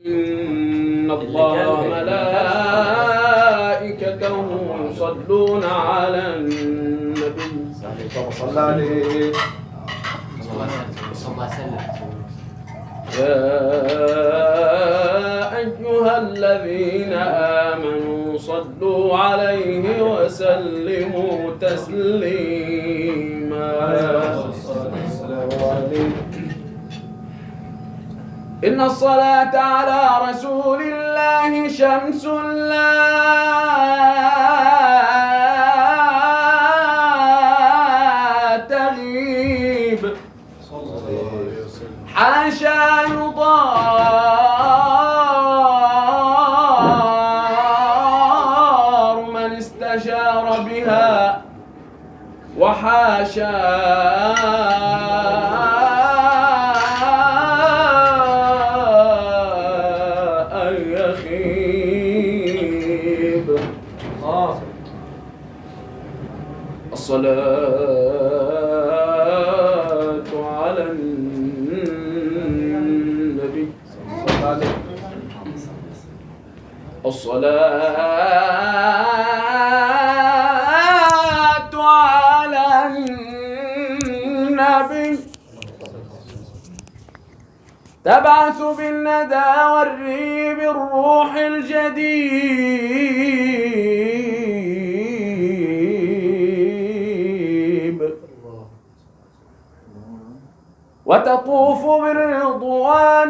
إن الله وملائكته يصلون على النبي صلى عليه يا أيها الذين آمنوا صلوا عليه وسلموا تسليما. إن الصلاة على رسول الله شمس لا تغيب حاشا يضار من استجار بها وحاشا الصلاة على النبي الصلاة على النبي تبعث بالندى والريب الروح الجديد وتطوف بالرضوان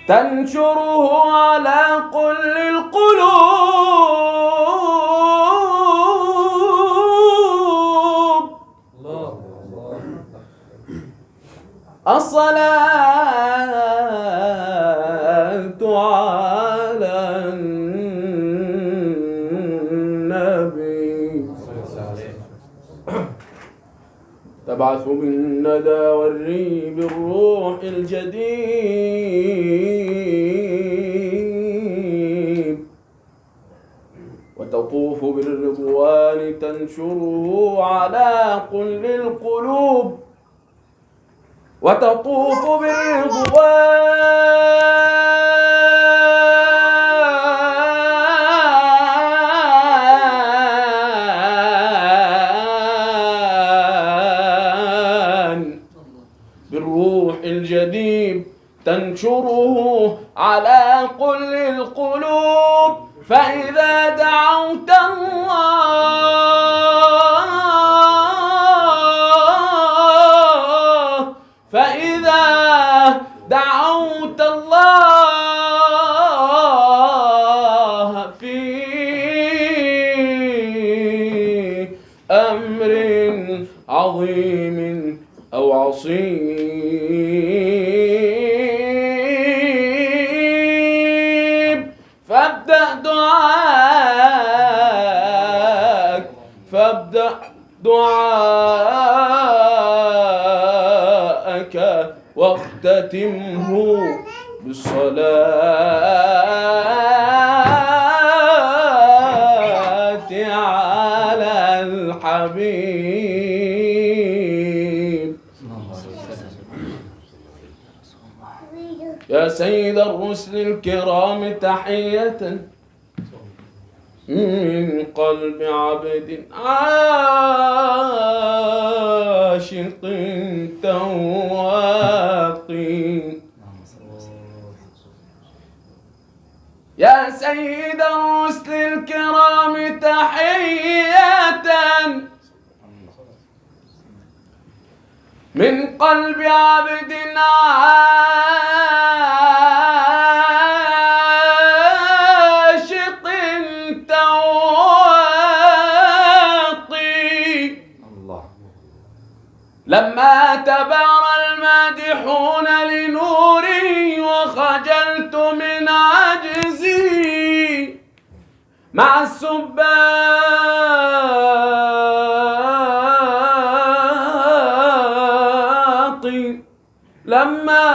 تنشره على كل القلوب. الصلاة على النبي تبعث بالندى والريب الروح الجديد وتطوف بالرضوان تنشره على كل القلوب وتطوف بالروح الجديد تنشره على كل القلوب. فإذا دعوت الله في أمر عظيم أو عصيب فابدأ دعاءك واختتمه بالصلاة على الحبيب. يا سيد الرسل الكرام تحية من قلب عبد عاشق تواق. يا سيد الرسل الكرام تحية من قلب عبد عاشق تواطي. لما تبارى المادحون لنوري وخجلت من عجزي مع السباط. لما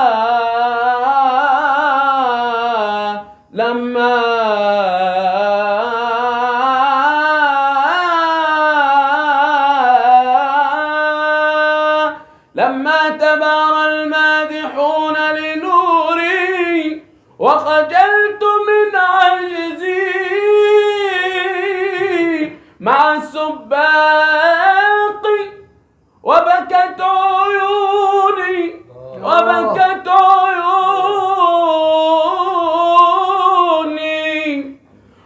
لما تبارى المادحون لنوري وخجلت من عجزي مع السباق وبكت عيوني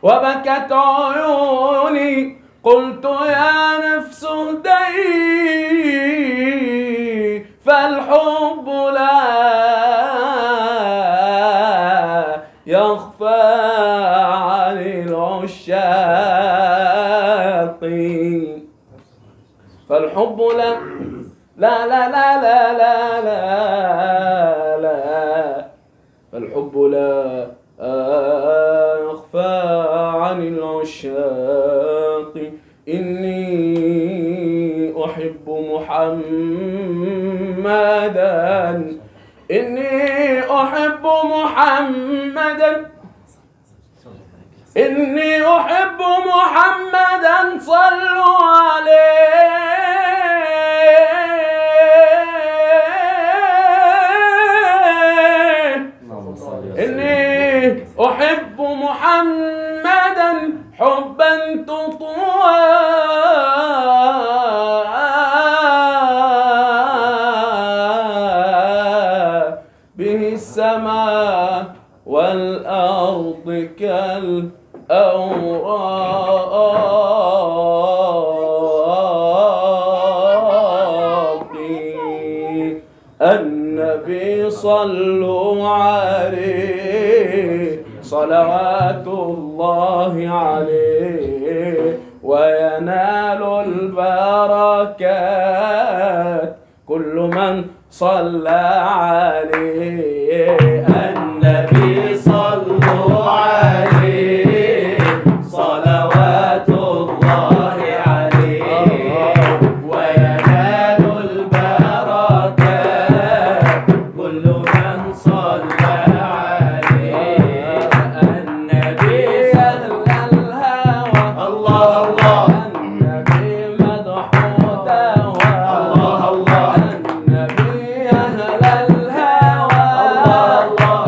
وبكت عيوني قلت يا نفس اهدئي فالحب لا يخفى عن العشاق فالحب لا فالحب لا يخفى عن العشاق إني أحب محمدا صلوا عليه إني أحب محمدا حبا تطوى به السماء والأرض كالأوراق النبي صلوا عليه صلوات الله عليه وينال البركات كل من صلى عليه النبي صلوا عليه صلوات الله عليه وينال البركات كل من صلى عليه النبي صلى الهوى الله الله النبي مدحوه الله الله النبي أهل الهوى الله الله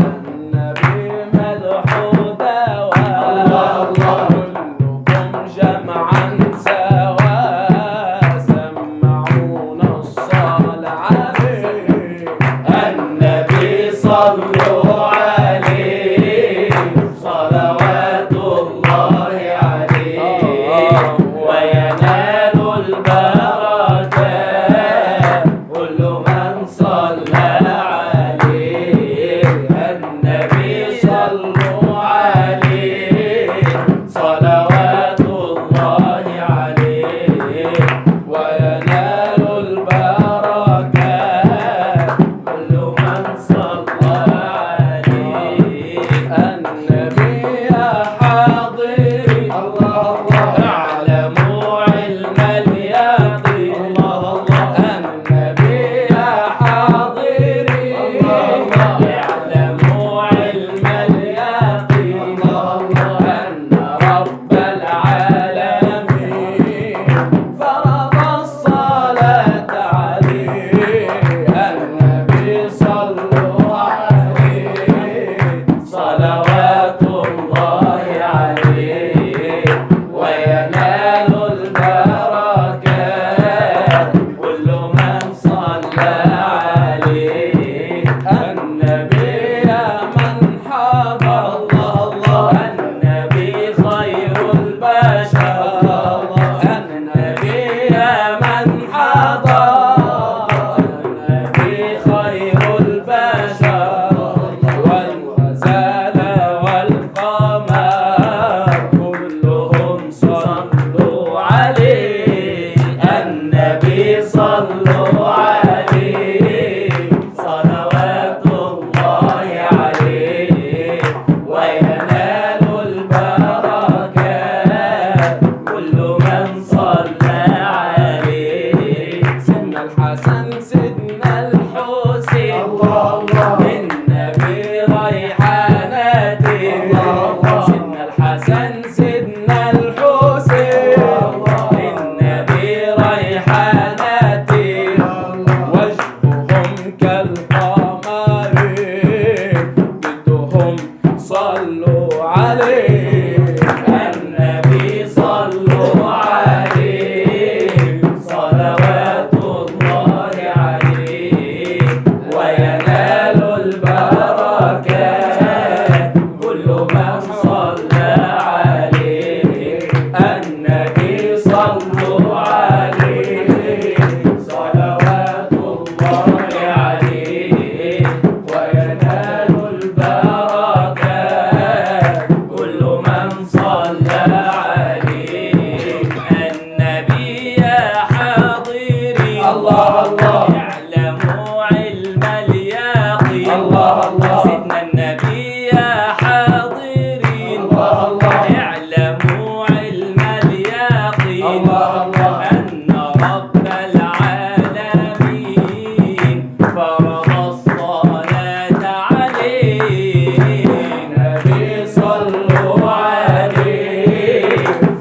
عليه النبي صلوا عليه صلوات الله عليه وينال البركات كل من صلى عليه النبي صلوا عليه صلوات الله عليه وينال البركات كل من صلى عليه النبي يا حاضري الله الله اعلموا علم اليقين الله الله سيدنا النبي يا حاضرين الله الله اعلموا علم اليقين الله الله أن رب العالمين فرض الصلاة عليه النبي صلوا عليه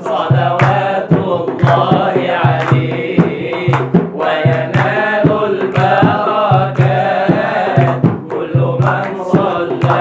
صلوات الله عليه وينال البركات كل من صلى